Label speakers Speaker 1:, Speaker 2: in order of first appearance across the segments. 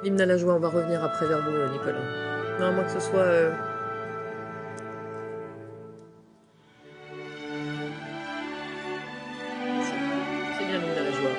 Speaker 1: L'hymne à la joie, on va revenir après vers vous, Nicolas. Non, à moins que ce soit... C'est bien l'hymne à la joie.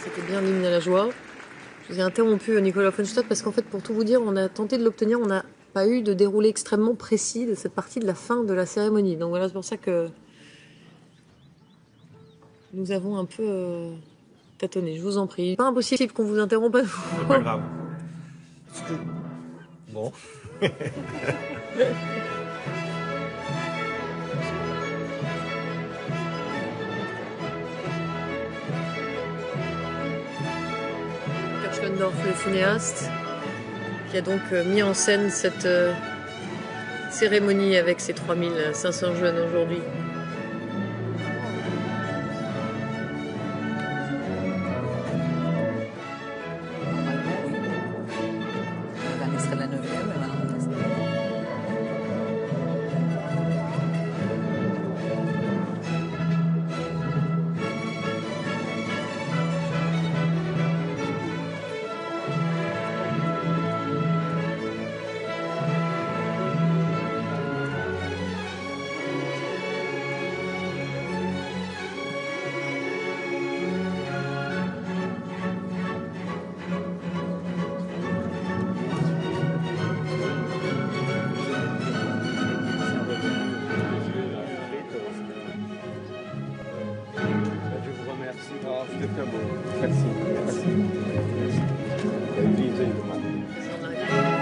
Speaker 1: C'était bien l'hymne à la joie. Je vous ai interrompu, Nicolas Offenstadt, parce qu'en fait, pour tout vous dire, on a tenté de l'obtenir, on n'a pas eu de déroulé extrêmement précis de cette partie de la fin de la cérémonie. Donc voilà, c'est pour ça que nous avons un peu tâtonné. Je vous en prie. Pas impossible qu'on vous interrompe.
Speaker 2: C'est pas grave. Bon.
Speaker 1: Kirchlendorf, le cinéaste, qui a donc mis en scène cette cérémonie avec ses 3500 jeunes aujourd'hui.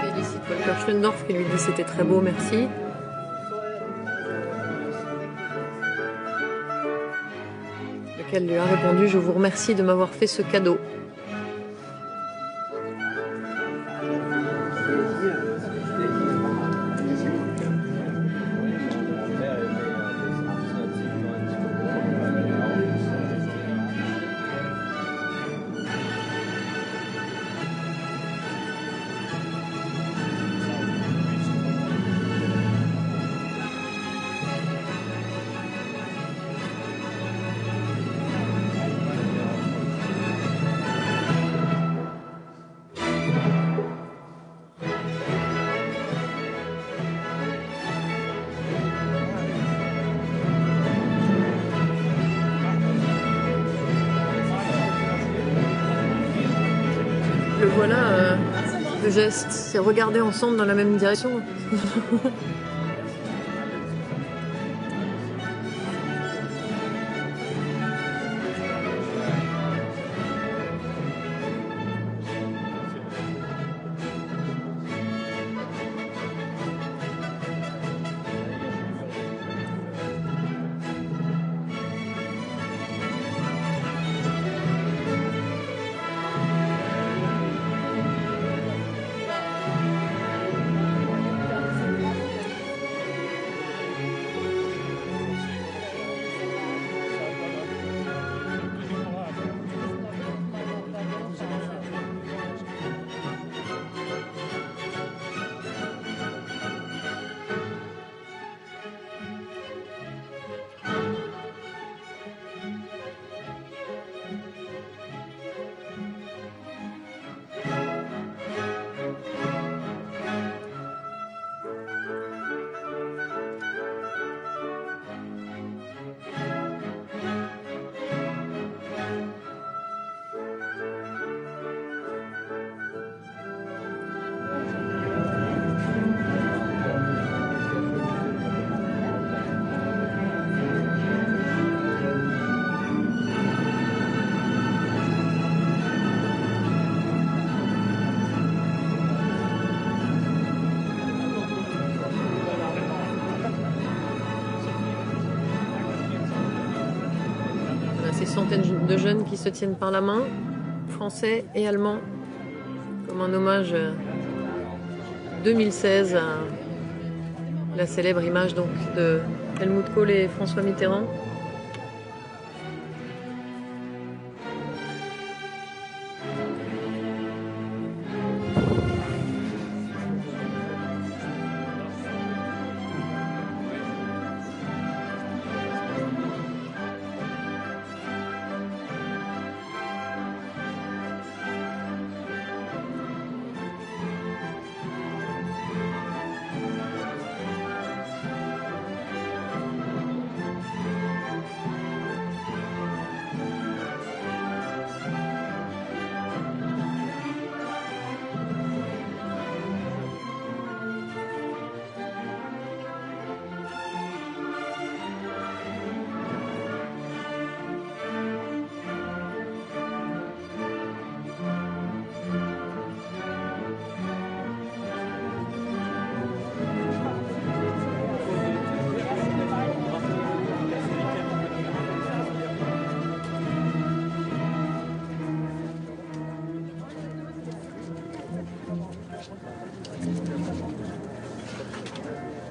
Speaker 1: Félicite Paul Kirchlendorf qui lui dit c'était très beau, merci. Lequel lui a répondu: je vous remercie de m'avoir fait ce cadeau. Le voilà, le geste, c'est regarder ensemble dans la même direction. centaine de jeunes qui se tiennent par la main, français et allemands, comme un hommage 2016 à la célèbre image donc de Helmut Kohl et François Mitterrand.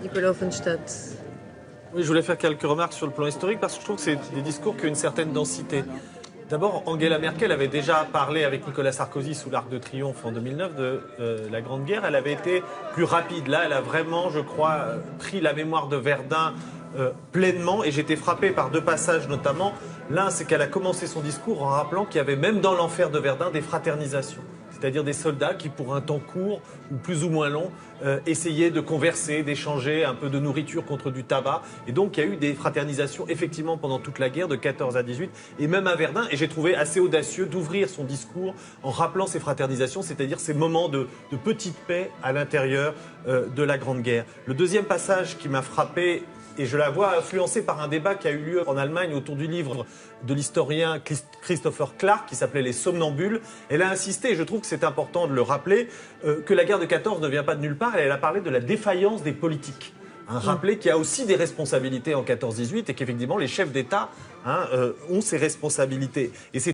Speaker 1: Nicolas Offenstadt.
Speaker 2: Oui, je voulais faire quelques remarques sur le plan historique parce que je trouve que c'est des discours qui ont une certaine densité. D'abord, Angela Merkel avait déjà parlé avec Nicolas Sarkozy sous l'Arc de Triomphe en 2009 de la Grande Guerre. Elle avait été plus rapide. Là, elle a vraiment, je crois, pris la mémoire de Verdun pleinement. Et j'étais frappé par deux passages notamment. L'un, c'est qu'elle a commencé son discours en rappelant qu'il y avait même dans l'enfer de Verdun des fraternisations. C'est-à-dire des soldats qui, pour un temps court ou plus ou moins long, essayaient de converser, d'échanger un peu de nourriture contre du tabac. Et donc, il y a eu des fraternisations, effectivement, pendant toute la guerre, de 14 à 18, et même à Verdun. Et j'ai trouvé assez audacieux d'ouvrir son discours en rappelant ces fraternisations, c'est-à-dire ces moments de petite paix à l'intérieur de la Grande Guerre. Le deuxième passage qui m'a frappé, et je la vois influencée par un débat qui a eu lieu en Allemagne autour du livre de l'historien Christopher Clark qui s'appelait « Les somnambules ». Elle a insisté, et je trouve que c'est important de le rappeler, que la guerre de 14 ne vient pas de nulle part. Elle a parlé de la défaillance des politiques. Rappeler qu'il y a aussi des responsabilités en 14-18 et qu'effectivement les chefs d'État ont ces responsabilités. Et c'est